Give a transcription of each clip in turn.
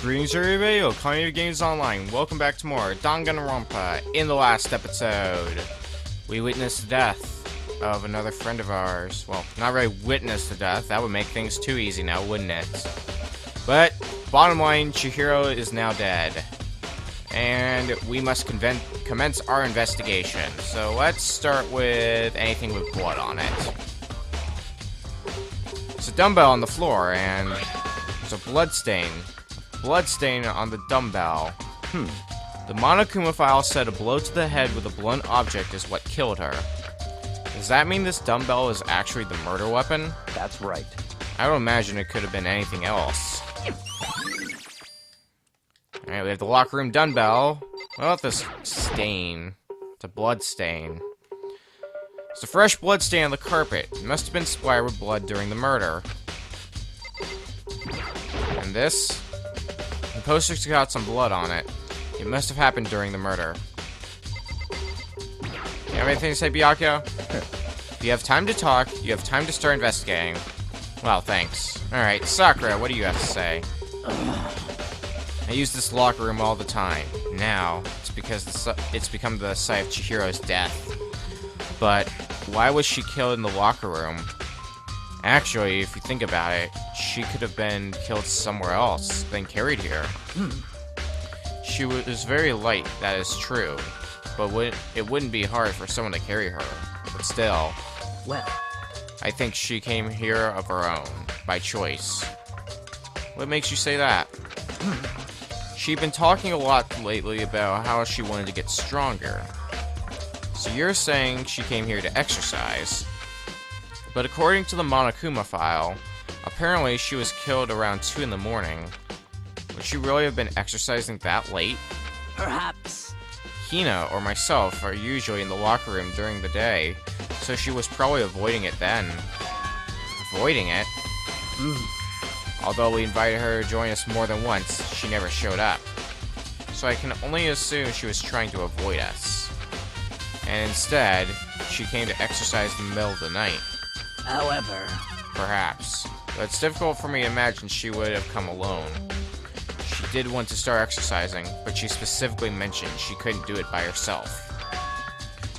Greetings everybody, Community Games Online. Welcome back to more Danganronpa. In the last episode, we witnessed the death of another friend of ours. Well, not really witnessed the death, that would make things too easy now, wouldn't it? But, bottom line, Chihiro is now dead. And we must commence our investigation. So let's start with anything with blood on it. There's a dumbbell on the floor, and there's a blood stain. Bloodstain on the dumbbell. The Monokuma file said a blow to the head with a blunt object is what killed her. Does that mean this dumbbell is actually the murder weapon? That's right. I don't imagine it could have been anything else. Alright, we have the locker room dumbbell. What about this stain? It's a blood stain. It's a fresh blood stain on the carpet. It must have been splattered with blood during the murder. And this? The poster's got some blood on it. It must have happened during the murder. You have anything to say, Byakuya? If you have time to talk, you have time to start investigating. Well, thanks. Alright, Sakura, what do you have to say? I use this locker room all the time. Now, it's because it's become the site of Chihiro's death. But, why was she killed in the locker room? Actually, if you think about it, she could have been killed somewhere else, then carried here. She was very light, that is true. But it wouldn't be hard for someone to carry her. But still, Well, I think she came here of her own, by choice. What makes you say that? She'd been talking a lot lately about how she wanted to get stronger. So you're saying she came here to exercise. But according to the Monokuma file, apparently she was killed around 2 in the morning. Would she really have been exercising that late? perhaps. Hina or myself are usually in the locker room during the day, so she was probably avoiding it then. Avoiding it? Although we invited her to join us more than once, she never showed up. So I can only assume she was trying to avoid us. And instead, she came to exercise in the middle of the night. However, Perhaps. But it's difficult for me to imagine she would have come alone. She did want to start exercising, but she specifically mentioned she couldn't do it by herself.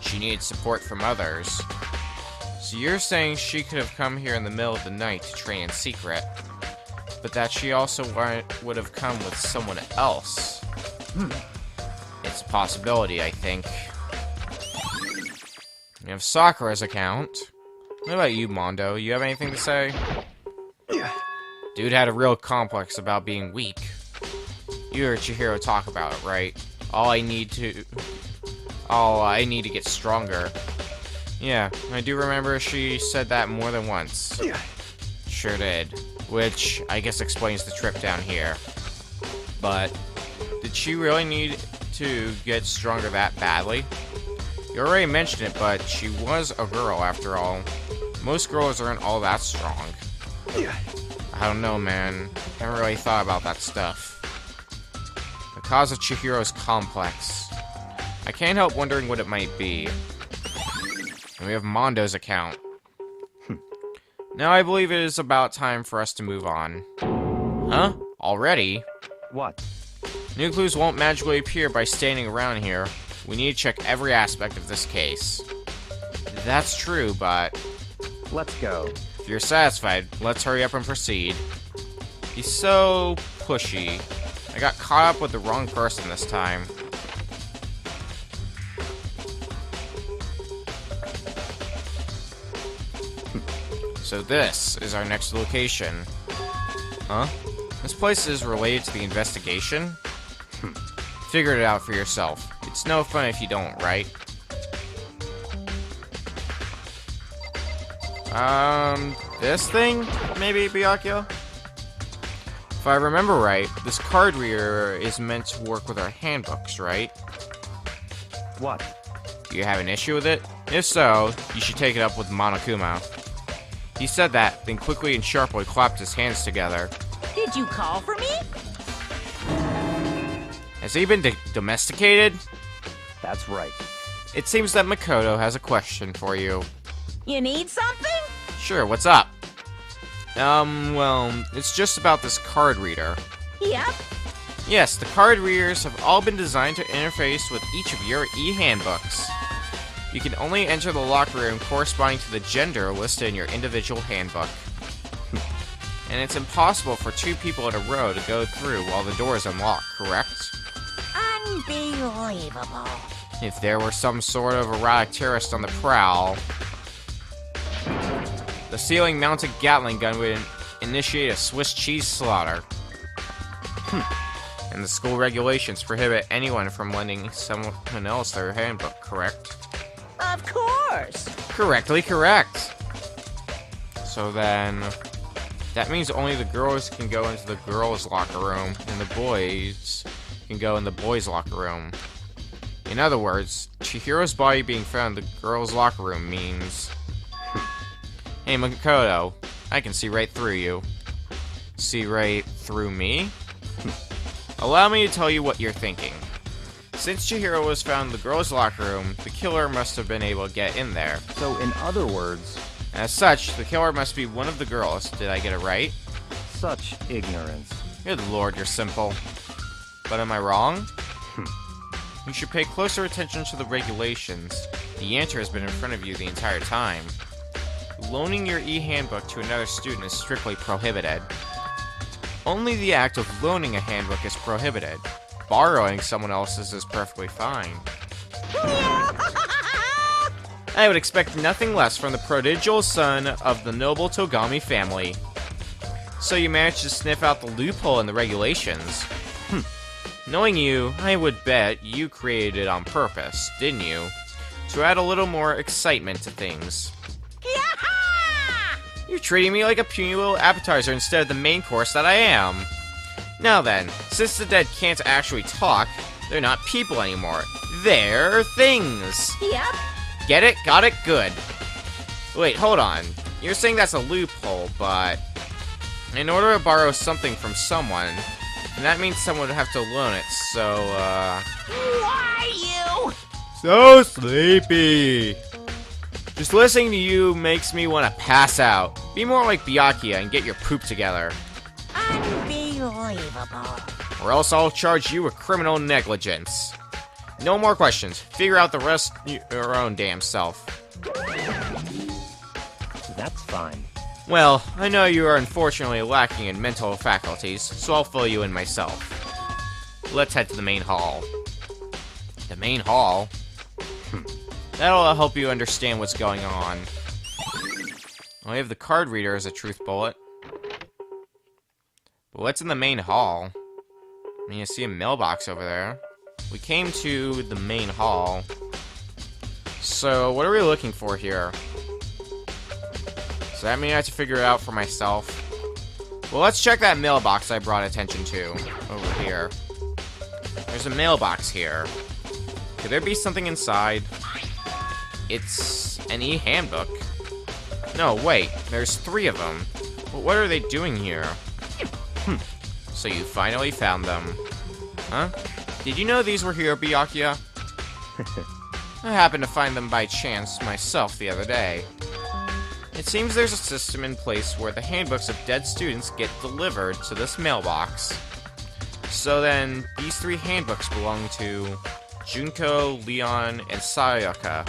She needed support from others. So you're saying she could have come here in the middle of the night to train in secret, but that she also would have come with someone else. It's a possibility, I think. We have Sakura's account. What about you, Mondo? You have anything to say? Dude had a real complex about being weak. You heard Chihiro talk about it, right? I need to get stronger. Yeah, I do remember she said that more than once. Sure did. Which, I guess explains the trip down here. But, did she really need to get stronger that badly? You already mentioned it, but she was a girl after all. Most girls aren't all that strong. I don't know, man. Haven't really thought about that stuff. The cause of Chihiro's complex. I can't help wondering what it might be. And we have Mondo's account. Now I believe it is about time for us to move on. Huh? Already? what? New clues won't magically appear by standing around here. We need to check every aspect of this case. That's true, but Let's go. if you're satisfied, let's hurry up and proceed. He's so pushy. I got caught up with the wrong person this time. So this is our next location. Huh? This place is related to the investigation? Figure it out for yourself. It's no fun if you don't, right? This thing? Maybe, Byakuya? If I remember right, this card reader is meant to work with our handbooks, right? What? Do you have an issue with it? If so, you should take it up with Monokuma. He said that, then quickly and sharply clapped his hands together. Did you call for me? Has he been domesticated? That's right. It seems that Makoto has a question for you. You need something? Sure, what's up? Well, it's just about this card reader. Yep. Yes, the card readers have all been designed to interface with each of your e-handbooks. You can only enter the locker room corresponding to the gender listed in your individual handbook. And it's impossible for two people in a row to go through while the door is unlocked, correct? Unbelievable. If there were some sort of erratic terrorist on the prowl, the ceiling-mounted Gatling gun would initiate a Swiss cheese slaughter. And the school regulations prohibit anyone from lending someone else their handbook, correct? Of course. Correctly correct. So then, that means only the girls can go into the girls' locker room, and the boys can go in the boys' locker room. In other words, Chihiro's body being found in the girls' locker room means... Hey, Makoto, I can see right through you. See right through me? Allow me to tell you what you're thinking. Since Chihiro was found in the girls' locker room, the killer must have been able to get in there. So, in other words, As such, the killer must be one of the girls. Did I get it right? such ignorance. Good lord, you're simple. But am I wrong? You should pay closer attention to the regulations. The answer has been in front of you the entire time. Loaning your e-handbook to another student is strictly prohibited. Only the act of loaning a handbook is prohibited. Borrowing someone else's is perfectly fine. I would expect nothing less from the prodigal son of the noble Togami family. So you managed to sniff out the loophole in the regulations. Knowing you, I would bet you created it on purpose, didn't you? To add a little more excitement to things. You're treating me like a puny little appetizer instead of the main course that I am. Now then, since the dead can't actually talk, they're not people anymore. They're things. Yep. Get it? Got it? Good. Wait, hold on. You're saying that's a loophole, but... in order to borrow something from someone, that means someone would have to loan it, so, Why you? So sleepy. Just listening to you makes me want to pass out. Be more like Byakuya and get your poop together. Unbelievable. Or else I'll charge you with criminal negligence. No more questions. Figure out the rest your own damn self. That's fine. Well, I know you are unfortunately lacking in mental faculties, so I'll fill you in myself. Let's head to the main hall. The main hall? That'll help you understand what's going on. I have the card reader as a truth bullet. But what's in the main hall? I mean, you see a mailbox over there. We came to the main hall. So, what are we looking for here? Does that mean I have to figure it out for myself? Well, let's check that mailbox I brought attention to over here. There's a mailbox here. Could there be something inside? It's an e-handbook. No, wait. There's 3 of them. But what are they doing here? So you finally found them. Huh? Did you know these were here, Byakuya? I happened to find them by chance myself the other day. It seems there's a system in place where the handbooks of dead students get delivered to this mailbox. So then, these 3 handbooks belong to Junko, Leon, and Sayaka.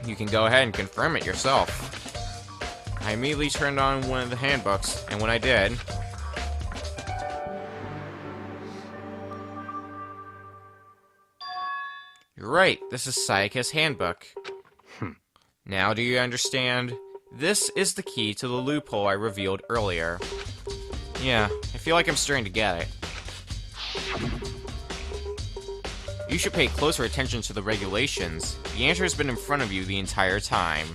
You can go ahead and confirm it yourself. I immediately turned on one of the handbooks, and when I did... You're right, this is Sayaka's handbook. Now do you understand? This is the key to the loophole I revealed earlier. Yeah, I feel like I'm starting to get it. You should pay closer attention to the regulations. The answer has been in front of you the entire time.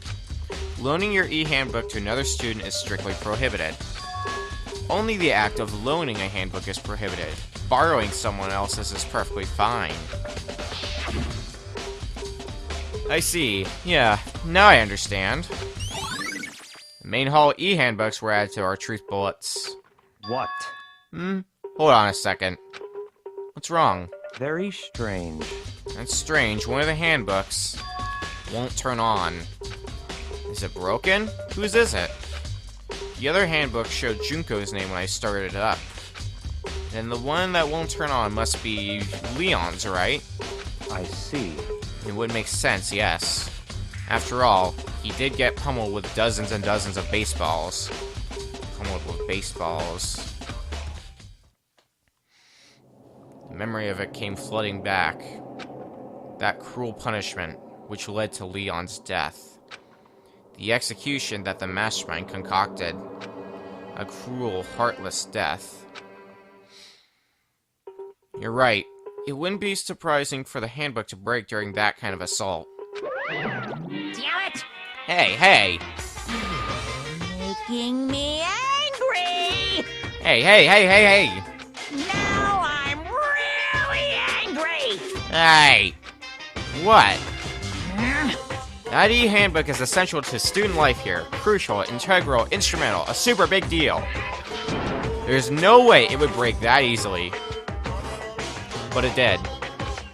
Loaning your e-handbook to another student is strictly prohibited. Only the act of loaning a handbook is prohibited. Borrowing someone else's is perfectly fine. I see. Yeah, now I understand. The main hall e-handbooks were added to our truth bullets. What? Hold on a second. What's wrong? Very strange. That's strange. One of the handbooks won't turn on. Is it broken? Whose is it? The other handbook showed Junko's name when I started it up. Then the one that won't turn on must be Leon's, right? I see. It would make sense, yes. After all, he did get pummeled with dozens and dozens of baseballs. Pummeled with baseballs. The memory of it came flooding back. That cruel punishment, which led to Leon's death. The execution that the mastermind concocted. A cruel, heartless death. You're right. It wouldn't be surprising for the handbook to break during that kind of assault. Damn it! Hey! Making me angry! Hey! Now I'm really angry! Hey! What? That e-handbook is essential to student life here. Crucial, integral, instrumental, a super big deal. There's no way it would break that easily. But it did.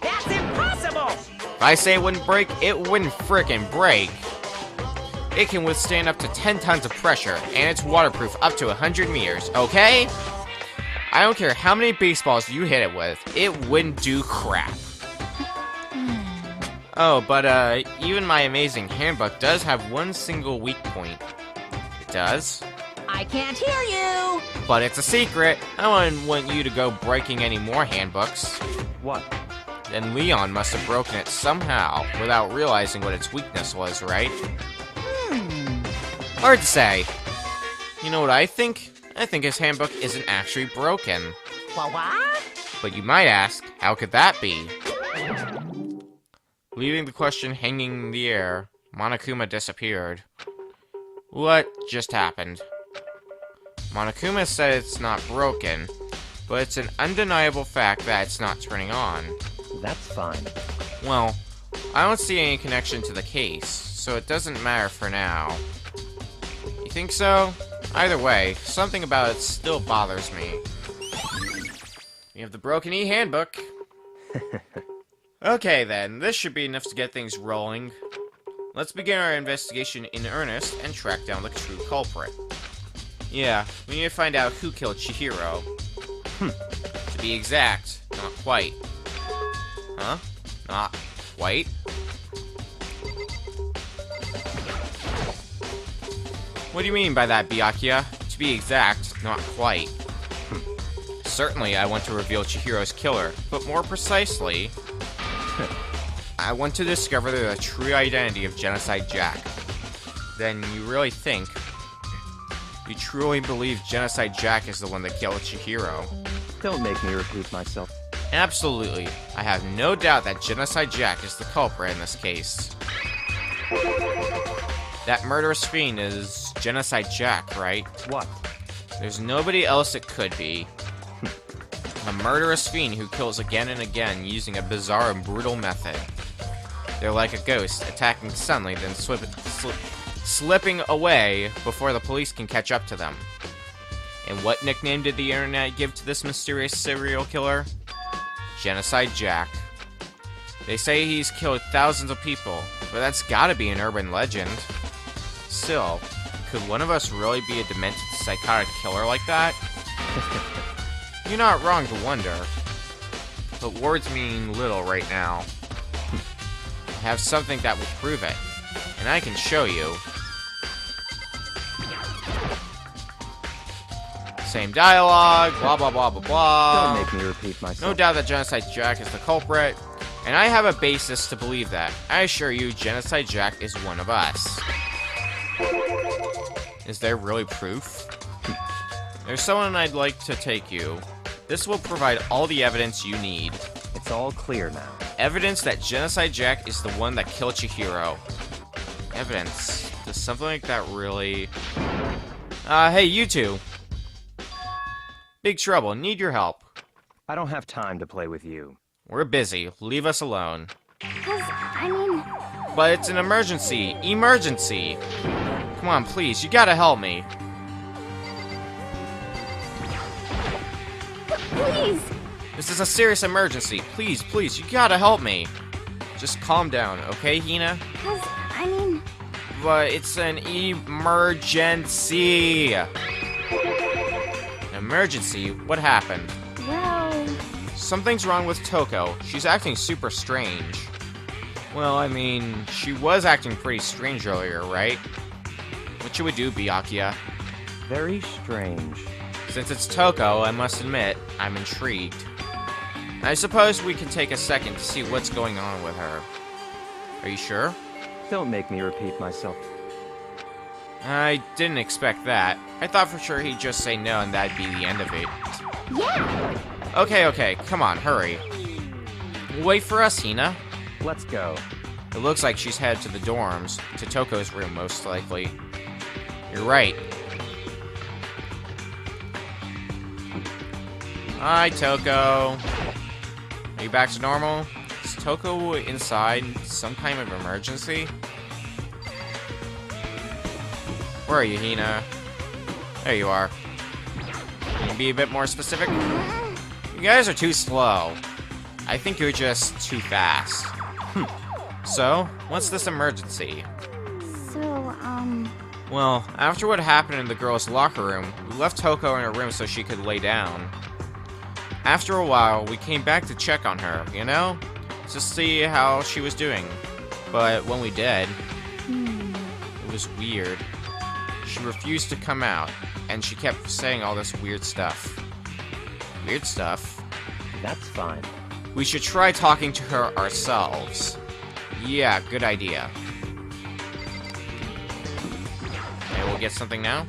That's impossible! If I say it wouldn't break, it wouldn't frickin' break. It can withstand up to 10 tons of pressure, and it's waterproof up to 100 meters, okay? I don't care how many baseballs you hit it with, it wouldn't do crap. Oh, but even my amazing handbook does have one single weak point. It does? I can't hear you! But it's a secret. I wouldn't want you to go breaking any more handbooks. What? Then Leon must have broken it somehow, without realizing what its weakness was, right? Hard to say. You know what I think? I think his handbook isn't actually broken. What? But you might ask, how could that be? Leaving the question hanging in the air, Monokuma disappeared. What just happened? Monokuma said it's not broken, but it's an undeniable fact that it's not turning on. That's fine. Well, I don't see any connection to the case, so it doesn't matter for now. You think so? Either way, something about it still bothers me. We have the broken e-handbook. Okay then, this should be enough to get things rolling. Let's begin our investigation in earnest and track down the true culprit. Yeah, we need to find out who killed Chihiro. To be exact, not quite. Huh? Not quite? What do you mean by that, Byakuya? To be exact, not quite. Certainly, I want to reveal Chihiro's killer, but more precisely, I want to discover the true identity of Genocide Jack. Then you really think... You truly believe Genocide Jack is the one that killed Chihiro? Don't make me repeat myself. Absolutely. I have no doubt that Genocide Jack is the culprit in this case. That murderous fiend is Genocide Jack, right? What? There's nobody else it could be. A murderous fiend who kills again and again using a bizarre and brutal method. They're like a ghost, attacking suddenly, then slipping away before the police can catch up to them. And what nickname did the internet give to this mysterious serial killer? Genocide Jack. They say he's killed thousands of people, but that's gotta be an urban legend. Still, could one of us really be a demented psychotic killer like that? You're not wrong to wonder. But words mean little right now. I have something that will prove it, and I can show you. Same dialogue, blah blah blah blah blah. Don't make me repeat myself. No doubt that Genocide Jack is the culprit, and I have a basis to believe that. I assure you, Genocide Jack is one of us. Is there really proof? There's someone I'd like to take you. This will provide all the evidence you need. It's all clear now. Evidence that Genocide Jack is the one that killed Chihiro. Evidence? Does something like that really... hey, you two. Big trouble. Need your help. I don't have time to play with you. We're busy. Leave us alone. I mean... But it's an emergency. Emergency. Come on, please. You gotta help me. Please! This is a serious emergency. Please, please, you gotta help me. Just calm down, okay, Hina? I mean... But it's an emergency. Emergency? What happened? Well, Something's wrong with Toko. She's acting super strange. Well, I mean, she was acting pretty strange earlier, right? What should we do, Byakuya? Very strange. Since it's Toko, I must admit, I'm intrigued. I suppose we can take a second to see what's going on with her. Are you sure? Don't make me repeat myself. I didn't expect that. I thought for sure he'd just say no and that'd be the end of it. yeah. Okay, come on, hurry. Wait for us, Hina. Let's go. It looks like she's headed to the dorms, to Toko's room most likely. You're right. Hi, Toko. Are you back to normal? Is Toko inside some kind of emergency? Where are you, Hina? There you are. Can you be a bit more specific? You guys are too slow. I think you're just too fast. So, what's this emergency? So, Well, after what happened in the girls' locker room, we left Toko in her room so she could lay down. After a while, we came back to check on her, you know? To see how she was doing. But when we did, it was weird. She refused to come out, and she kept saying all this weird stuff. Weird stuff? That's fine. We should try talking to her ourselves. Yeah, good idea. Okay, we'll get something now.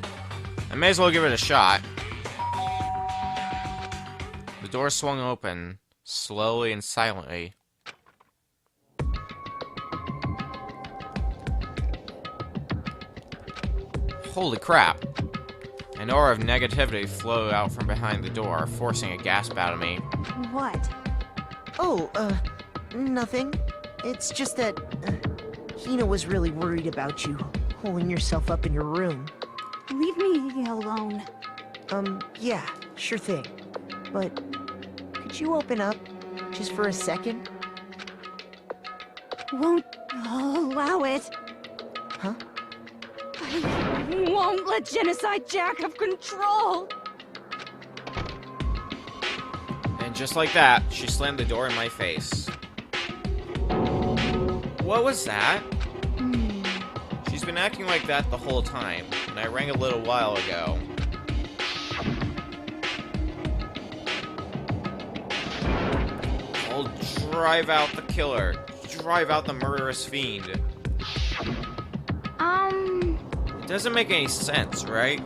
I may as well give it a shot. The door swung open, slowly and silently. Holy crap. An aura of negativity flowed out from behind the door, forcing a gasp out of me. What? Oh, nothing. It's just that, Hina was really worried about you, holding yourself up in your room. leave me alone. Yeah, sure thing. But, could you open up, just for a second? Won't allow it. Huh? I won't let Genocide Jack have control. And just like that, she slammed the door in my face. What was that? She's been acting like that the whole time, and I rang a little while ago. I'll drive out the killer. Drive out the murderous fiend. It doesn't make any sense, right?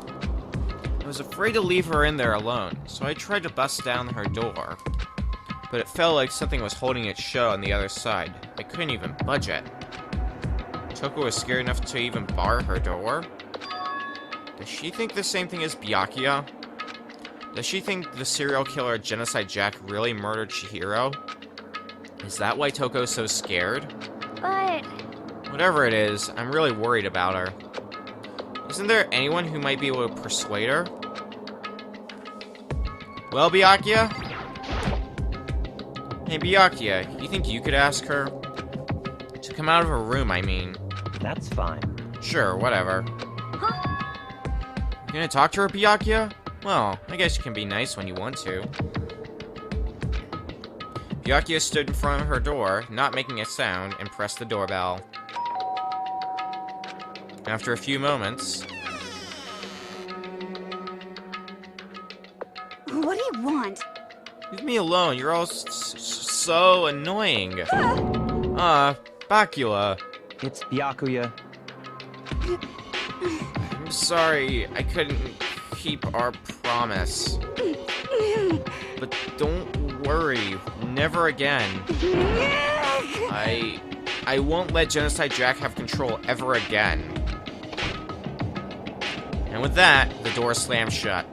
I was afraid to leave her in there alone, so I tried to bust down her door. But it felt like something was holding it shut on the other side. I couldn't even budge it. Toko was scared enough to even bar her door? Does she think the same thing as Byakuya? Does she think the serial killer Genocide Jack really murdered Chihiro? Is that why Toko's so scared? But Whatever it is, I'm really worried about her. Isn't there anyone who might be able to persuade her? Well, Byakuya? Hey, Byakuya, you think you could ask her? To come out of her room, I mean. That's fine. Sure, whatever. You gonna talk to her, Byakuya? Well, I guess you can be nice when you want to. Byakuya stood in front of her door, not making a sound, and pressed the doorbell. After a few moments... what do you want? Leave me alone, you're all so annoying. Bakula. It's Byakuya. I'm sorry, I couldn't keep our promise. But don't worry, never again. I won't let Genocide Jack have control ever again. And with that, the door slammed shut.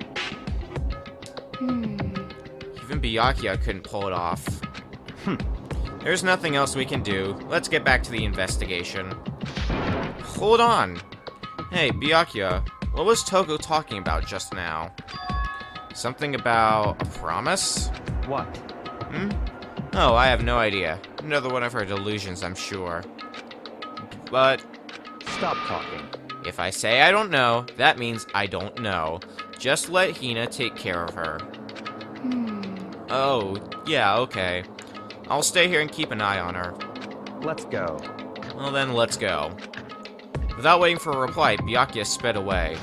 Even Byakuya couldn't pull it off. There's nothing else we can do. Let's get back to the investigation. Hold on. Hey, Byakuya, what was Toko talking about just now? Something about a promise? What? Oh, I have no idea. Another one of her delusions, I'm sure. But Stop talking. if I say I don't know, that means I don't know. Just let Hina take care of her. Oh, yeah, okay. I'll stay here and keep an eye on her. Let's go. Well then, let's go. Without waiting for a reply, Byakuya sped away.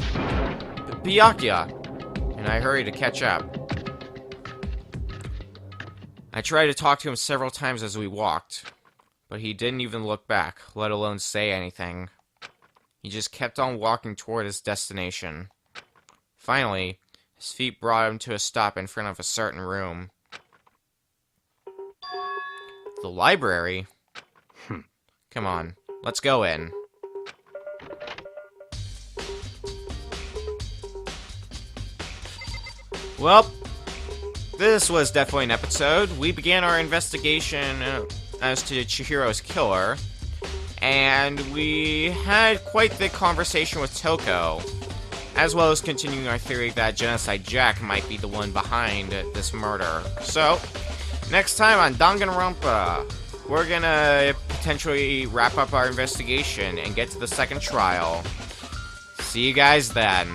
Byakuya! And I hurried to catch up. I tried to talk to him several times as we walked, but he didn't even look back, let alone say anything. He just kept on walking toward his destination. Finally, his feet brought him to a stop in front of a certain room. The library? Come on, let's go in. Well, this was definitely an episode. We began our investigation as to Chihiro's killer, and we had quite the conversation with Toko, as well as continuing our theory that Genocide Jack might be the one behind this murder. So, next time on Danganronpa, we're gonna potentially wrap up our investigation and get to the second trial. See you guys then.